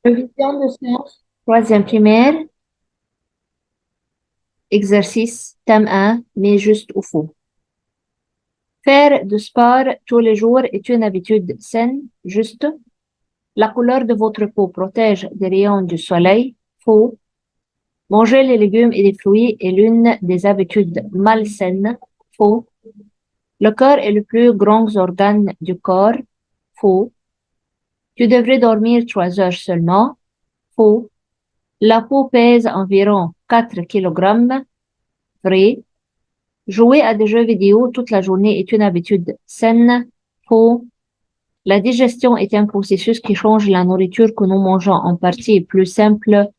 Révision de sciences, troisième primaire, exercice, thème 1, mais juste ou faux. Faire du sport tous les jours est une habitude saine, juste. La couleur de votre peau protège des rayons du soleil, faux. Manger les légumes et les fruits est l'une des habitudes malsaines, faux. Le cœur est le plus grand organe du corps, faux. Tu devrais dormir 3 heures seulement, faux. La peau pèse environ 4 kilogrammes, vrai. Jouer à des jeux vidéo toute la journée est une habitude saine, faux. La digestion est un processus qui change la nourriture que nous mangeons en partie plus simple,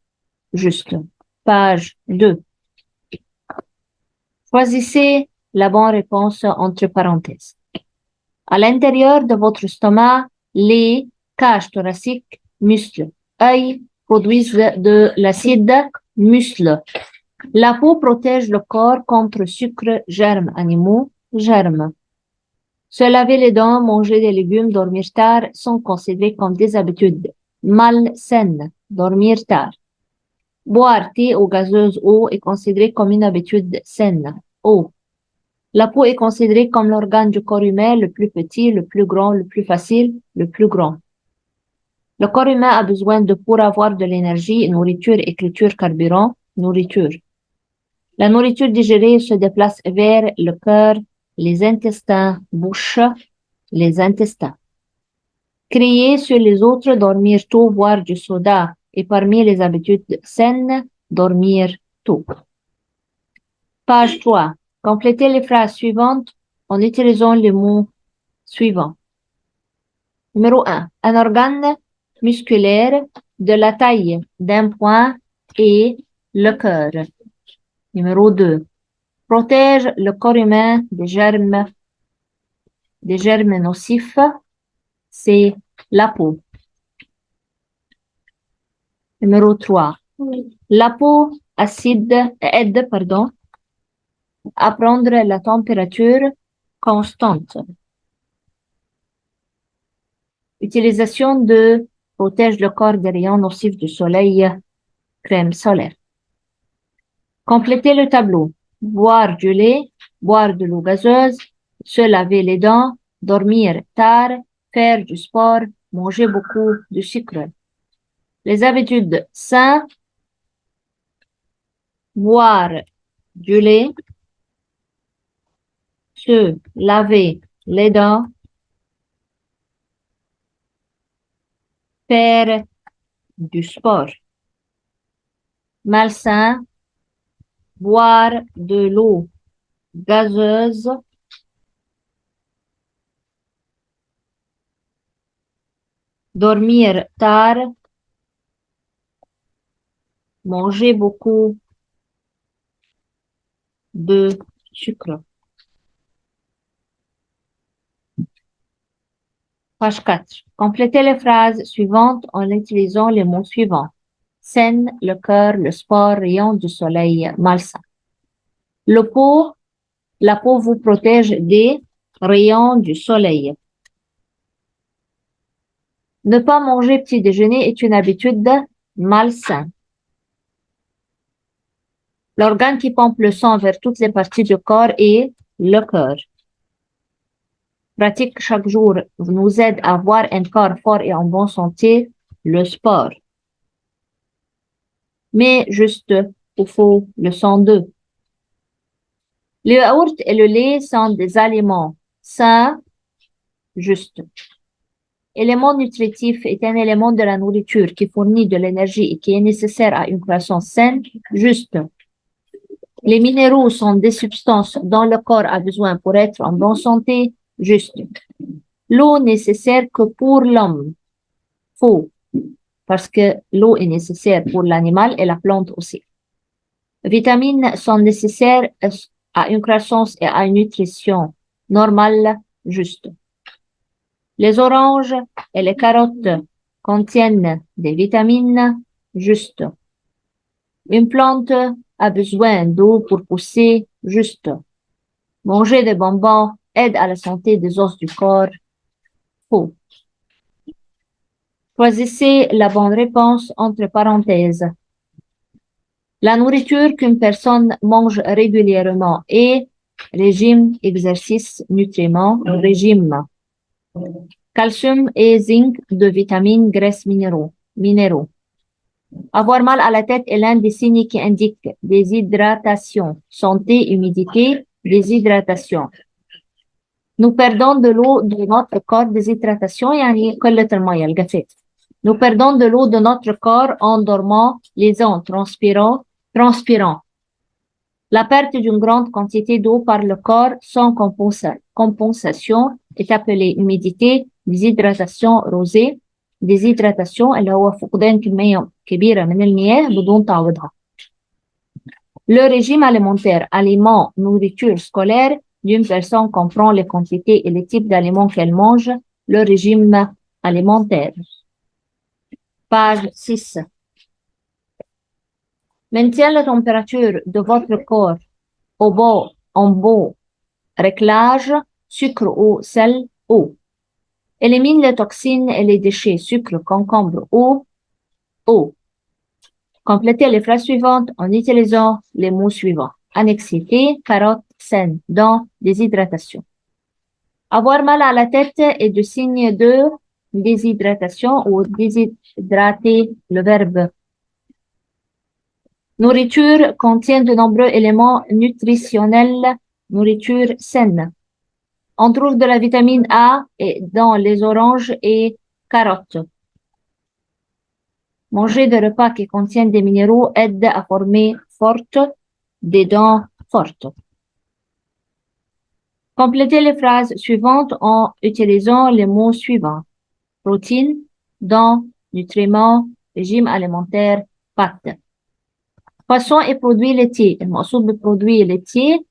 juste. Page 2. Choisissez la bonne réponse entre parenthèses. À l'intérieur de votre estomac, les cages thoraciques, muscles, œils produisent de l'acide muscle. La peau protège le corps contre sucre, germes animaux, germes. Se laver les dents, manger des légumes, dormir tard sont considérés comme des habitudes malsaines. Dormir tard. Boire thé ou gazeuse eau est considéré comme une habitude saine. Eau. La peau est considérée comme l'organe du corps humain le plus petit, le plus grand, le plus facile, le plus grand. Le corps humain a besoin de pour avoir de l'énergie, nourriture, écriture, carburant, nourriture. La nourriture digérée se déplace vers le cœur, les intestins, bouche, les intestins. Crier sur les autres, dormir tôt, boire du soda et parmi les habitudes saines, dormir tôt. Page 3. Complétez les phrases suivantes en utilisant les mots suivants. Numéro 1. Un organe musculaire de la taille d'un point est le cœur. Numéro 2. Protège le corps humain des germes nocifs, c'est la peau. Numéro 3. La peau aide à prendre la température constante. Utilisation de protège le corps des rayons nocifs du soleil, crème solaire. Complétez le tableau. Boire du lait, boire de l'eau gazeuse, se laver les dents, dormir tard, faire du sport, manger beaucoup de sucre. Les habitudes saines, boire du lait, se laver les dents, faire du sport. Malsain, boire de l'eau gazeuse, dormir tard, manger beaucoup de sucre. Page 4. Complétez les phrases suivantes en utilisant les mots suivants. Saine, le cœur, le sport, rayon du soleil, malsain. La peau vous protège des rayons du soleil. Ne pas manger petit déjeuner est une habitude malsaine. L'organe qui pompe le sang vers toutes les parties du corps est le cœur. Pratique chaque jour nous aide à avoir un corps fort et en bonne santé, le sport. Mais juste ou faux, le 102. Le yaourt et le lait sont des aliments sains, juste. Élément nutritif est un élément de la nourriture qui fournit de l'énergie et qui est nécessaire à une croissance saine, juste. Les minéraux sont des substances dont le corps a besoin pour être en bonne santé, juste. L'eau nécessaire que pour l'homme, faux, parce que l'eau est nécessaire pour l'animal et la plante aussi. Vitamines sont nécessaires à une croissance et à une nutrition normale, juste. Les oranges et les carottes contiennent des vitamines, juste. Une plante a besoin d'eau pour pousser, juste. Manger des bonbons aide à la santé des os du corps, faux. Choisissez la bonne réponse entre parenthèses. La nourriture qu'une personne mange régulièrement est régime, exercice, nutriments, régime. Calcium et zinc, de vitamines, graisses, minéraux. Avoir mal à la tête est l'un des signes qui indiquent déshydratation. Santé, humidité, déshydratation. Nous perdons de l'eau de notre corps, déshydratation, يعني قلة المية الجفاف. Nous perdons de l'eau de notre corps en dormant, lisant, transpirant. La perte d'une grande quantité d'eau par le corps sans compensation est appelée humidité, déshydratation, rosée. déshydratation اللي هو فقدان كمية كبيرة من المياه بدون تعويضها. Le régime alimentaire, aliments, nourriture scolaire d'une personne comprend les quantités et les types d'aliments qu'elle mange. Le régime alimentaire. Page 6. Maintient la température de votre corps en beau réglage, sucre, eau, sel, eau. Élimine les toxines et les déchets, sucre, concombre, eau. Complétez les phrases suivantes en utilisant les mots suivants. Annexité, carotte, saine, dents, déshydratation. Avoir mal à la tête est de signe de déshydratation ou déshydrater, le verbe. Nourriture contient de nombreux éléments nutritionnels. Nourriture saine. On trouve de la vitamine A dans les oranges et carottes. Manger des repas qui contiennent des minéraux aide à former des dents fortes. Complétez les phrases suivantes en utilisant les mots suivants. Protéines, dents, nutriments, régime alimentaire, pâtes. Poissons et produits laitiers. المقصود بالproduits laitiers,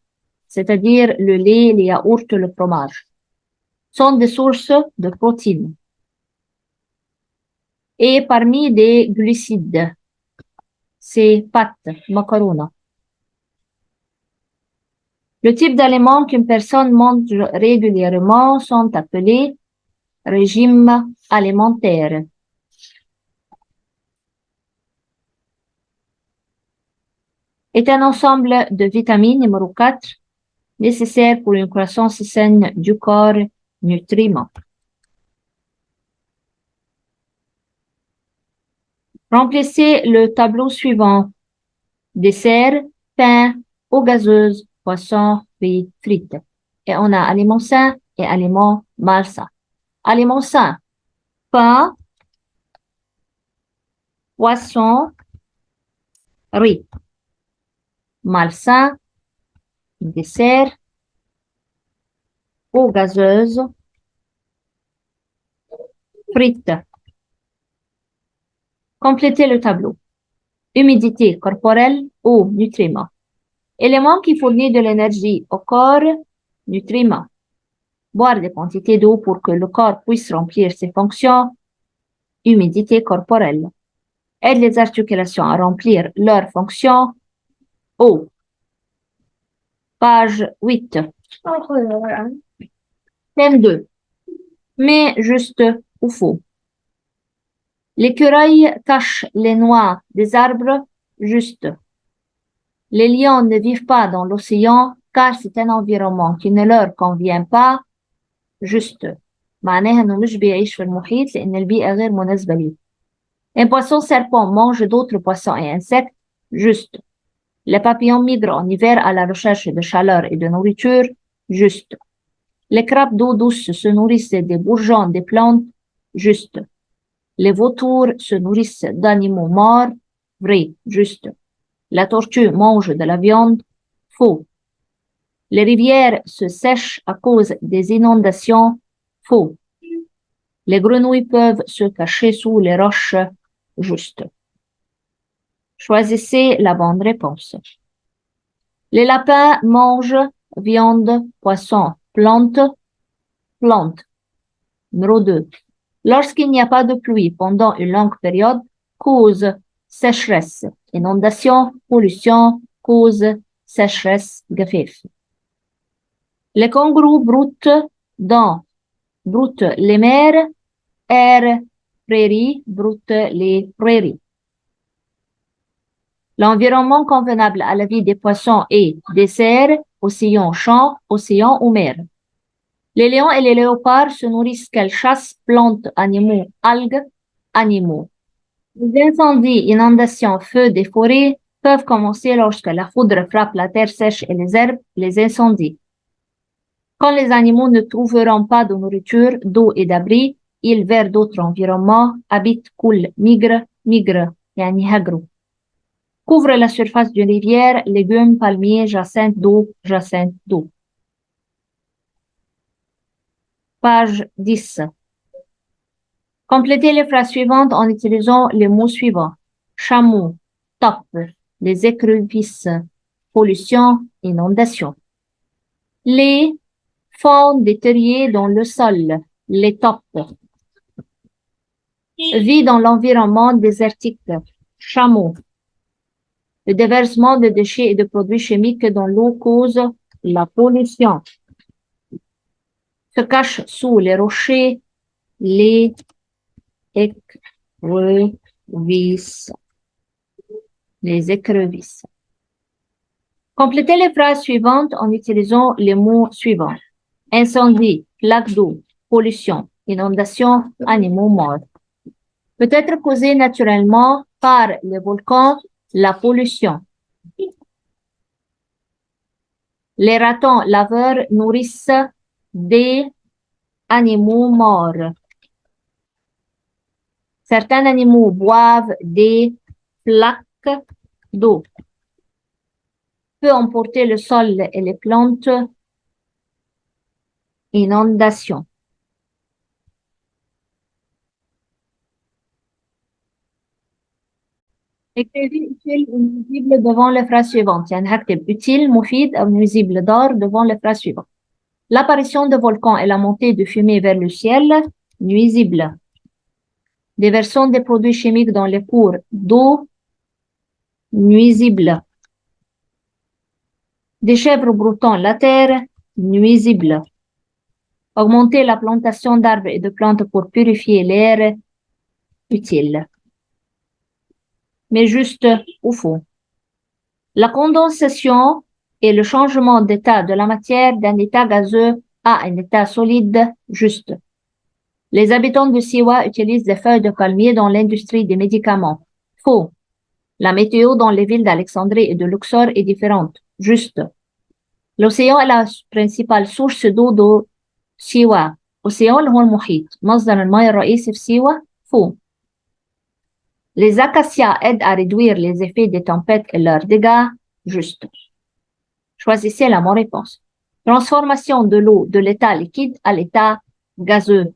c'est-à-dire le lait, les yaourts, le fromage, sont des sources de protéines. Et parmi des glucides, c'est pâtes, macaroni. Le type d'aliments qu'une personne mange régulièrement sont appelés régime alimentaire. Est un ensemble de vitamines, numéro 4, nécessaires pour une croissance saine du corps, nutriments. Remplissez le tableau suivant. Dessert, pain, eau gazeuse, poisson, fruits, frites. Et on a aliments sains et aliments malsains. Aliments sains, pain, poisson, riz. Malsain, dessert, eau gazeuse, frites. Complétez le tableau. Humidité corporelle, eau, nutriments. Élément qui fournit de l'énergie au corps, nutriments. Boire des quantités d'eau pour que le corps puisse remplir ses fonctions, humidité corporelle. Aide les articulations à remplir leurs fonctions, eau. Page 8. Thème 2. Mais juste ou faux. L'écureuil cache les noix des arbres, juste. Les lions ne vivent pas dans l'océan car c'est un environnement qui ne leur convient pas, juste. معناها انه مش بيعيش في المحيط لان البيئة غير مناسبة ليه. Un poisson serpent mange d'autres poissons et insectes, juste. Les papillons migrent en hiver à la recherche de chaleur et de nourriture, juste. Les crabes d'eau douce se nourrissent des bourgeons des plantes, juste. Les vautours se nourrissent d'animaux morts, vrai, juste. La tortue mange de la viande, faux. Les rivières se sèchent à cause des inondations, faux. Les grenouilles peuvent se cacher sous les roches, juste. Choisissez la bonne réponse. Les lapins mangent viande, poisson, plantes. Numéro 2. Lorsqu'il n'y a pas de pluie pendant une longue période, cause sécheresse. Inondation, pollution, cause sécheresse, جفاف. Les kangourous broutent les mers, air prairies, broute les prairies. L'environnement convenable à la vie des poissons est dessert, océan, champ, océan ou mer. Les lions et les léopards se nourrissent qu'elles chassent, plantes, animaux, algues, animaux. Les incendies, inondations, feux des forêts peuvent commencer lorsque la foudre frappe la terre sèche et les herbes, les incendies. Quand les animaux ne trouveront pas de nourriture, d'eau et d'abri, ils vers d'autres environnements, habitent, coulent, migrent, yani hagru. Couvrent la surface d'une rivière, légumes, palmiers, jacinthes d'eau. Page 10. Complétez les phrases suivantes en utilisant les mots suivants. Chameau, top, les écrevisses, pollution, inondation. Les font des terriers dans le sol, les tops. Vit dans l'environnement désertique, chameau. Le déversement de déchets et de produits chimiques dans l'eau cause la pollution. Se cache sous les rochers, les écrevisses. Les écrevisses. Complétez les phrases suivantes en utilisant les mots suivants. Incendie, flaque d'eau, pollution, inondation, animaux morts. Peut être causée naturellement par les volcans, la pollution. Les ratons laveurs nourrissent des animaux morts. Certains animaux boivent des flaques d'eau. Peut emporter le sol et les plantes. Inondation. Écrivez utile ou nuisible devant les phrases suivantes. يعني هكتب utile, مفيد أو nuisible d'or devant les phrases suivantes. L'apparition de volcans et la montée de fumée vers le ciel, nuisible. Déversant des produits chimiques dans les cours d'eau, nuisible. Des chèvres broutant la terre, nuisible. Augmenter la plantation d'arbres et de plantes pour purifier l'air, utile. Mais juste ou faux. La condensation est le changement d'état de la matière d'un état gazeux à un état solide, juste. Les habitants de Siwa utilisent des feuilles de palmier dans l'industrie des médicaments. Faux. La météo dans les villes d'Alexandrie et de Luxor est différente. Juste. L'océan est la principale source d'eau de Siwa. Océan هو المحيط. مصدر المياه الرئيسي في سيوا. Faux. Les acacias aident à réduire les effets des tempêtes et leurs dégâts. Juste. Choisissez la bonne réponse. Transformation de l'eau de l'état liquide à l'état gazeux.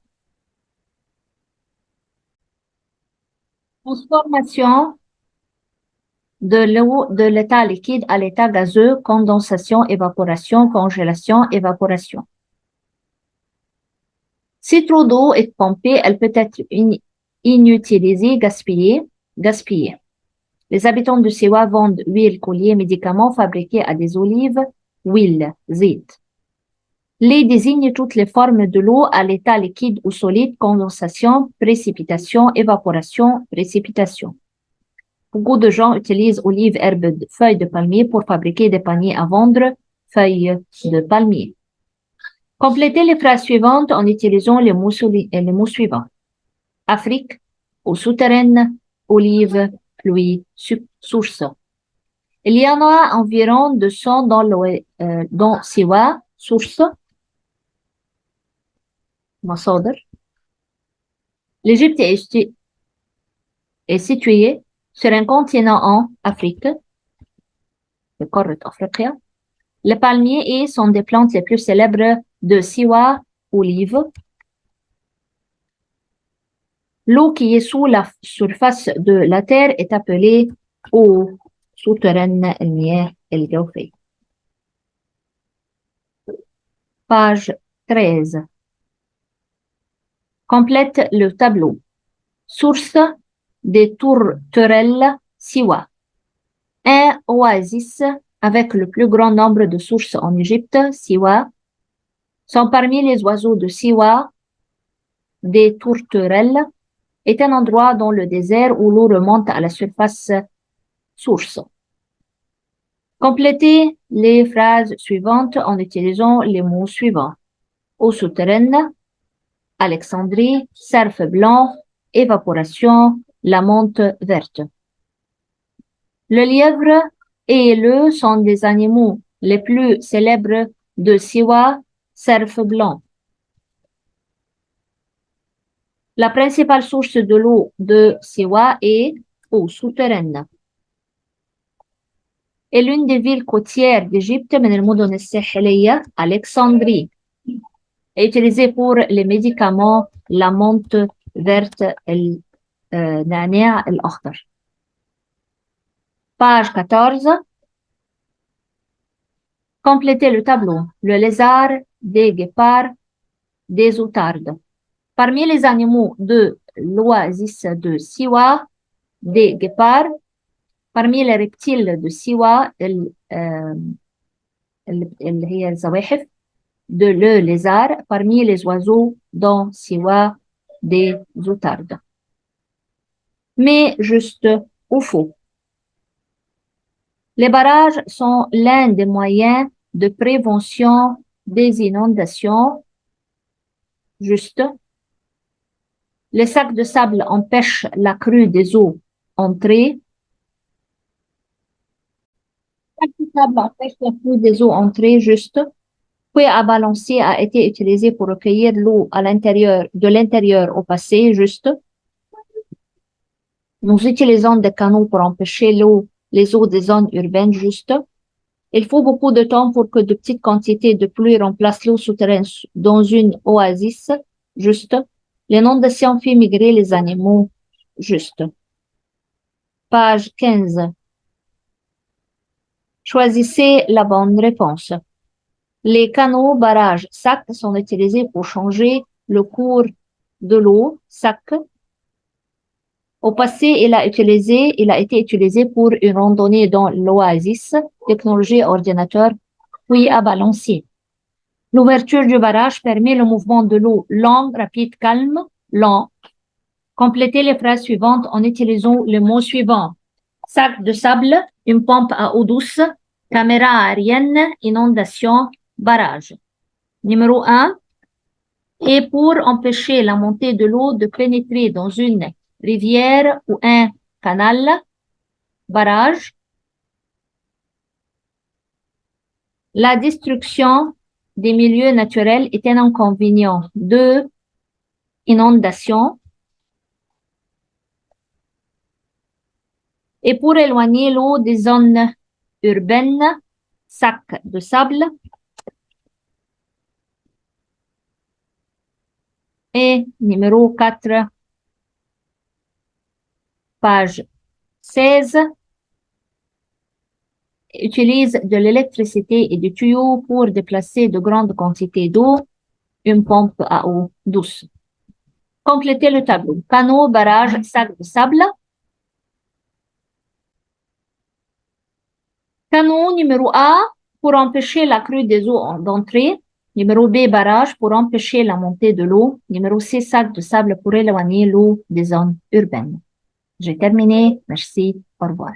Transformation de l'eau de l'état liquide à l'état gazeux, condensation, évaporation, congélation, évaporation. Si trop d'eau est pompée, elle peut être inutilisée, gaspillée. Les habitants de Siwa vendent huile, colliers, médicaments fabriqués à des olives, huile, zit. Les désigne toutes les formes de l'eau à l'état liquide ou solide, condensation, précipitation, évaporation, précipitation. Beaucoup de gens utilisent olives, herbes, feuilles de palmier pour fabriquer des paniers à vendre, feuilles de palmier. Complétez les phrases suivantes en utilisant les mots suivants. Afrique, eau souterraine, olive, pluie, source. Il y en a environ 200 dans Siwa, source. مصادر. L'Égypte est située sur un continent en Afrique, le قارة أفريقيا. Les palmiers sont des plantes les plus célèbres de Siwa, olive. L'eau qui est sous la surface de la terre est appelée eau souterraine, المياه الجوفية. Page 13. Complète le tableau. Source des tourterelles Siwa. Un oasis avec le plus grand nombre de sources en Égypte, Siwa, sont parmi les oiseaux de Siwa des tourterelles. est un endroit dans le désert où l'eau remonte à la surface source. Complétez les phrases suivantes en utilisant les mots suivants. Eau souterraine, Alexandrie, cerf blanc, évaporation, la menthe verte. Le lièvre et le sont des animaux les plus célèbres de Siwa, cerf blanc. La principale source de l'eau de Siwa est eau souterraine. Et l'une des villes côtières d'Égypte, من المدن الساحلية, Alexandrie, est utilisée pour les médicaments, la menthe verte, النعناع الأخضر. Page 14. Complétez le tableau. Le lézard, des guépards, des outardes. Parmi les animaux de l'oasis de Siwa, des guépards. Parmi les reptiles de Siwa, اللي هي الزواحف, de le lézard. Parmi les oiseaux dans Siwa, des outardes. Mais juste ou faux. Les barrages sont l'un des moyens de prévention des inondations. Juste. Les sacs de sable empêchent la crue des eaux entrer. Les sacs de sable empêchent la crue des eaux entrer. Juste. Fouet à balancer a été utilisé pour recueillir l'eau de l'intérieur au passé. Juste. Nous utilisons des canaux pour empêcher les eaux des zones urbaines. Juste. Il faut beaucoup de temps pour que de petites quantités de pluie remplacent l'eau souterraine dans une oasis. Juste. L'inondation fait migrer les animaux. Juste. Page 15. Choisissez la bonne réponse. Les canaux, barrages, sacs sont utilisés pour changer le cours de l'eau. Sac. Au passé, il a été utilisé pour une randonnée dans l'oasis, technologie ordinateur, puis à balancier. L'ouverture du barrage permet le mouvement de l'eau lent, rapide, calme, lent. Complétez les phrases suivantes en utilisant le mot suivant. Sac de sable, une pompe à eau douce, caméra aérienne, inondation, barrage. Numéro 1. Et pour empêcher la montée de l'eau de pénétrer dans une rivière ou un canal, barrage. La destruction des milieux naturels est un inconvénient. 2. Inondation. Et pour éloigner l'eau des zones urbaines, sac de sable. Et numéro 4, page 16, utilise de l'électricité et du tuyau pour déplacer de grandes quantités d'eau, une pompe à eau douce. Complétez le tableau. Canaux, barrages, sac de sable. Canaux numéro A pour empêcher la crue des eaux d'entrée. Numéro B, barrage pour empêcher la montée de l'eau. Numéro C, sac de sable pour éloigner l'eau des zones urbaines. J'ai terminé. Merci. Au revoir.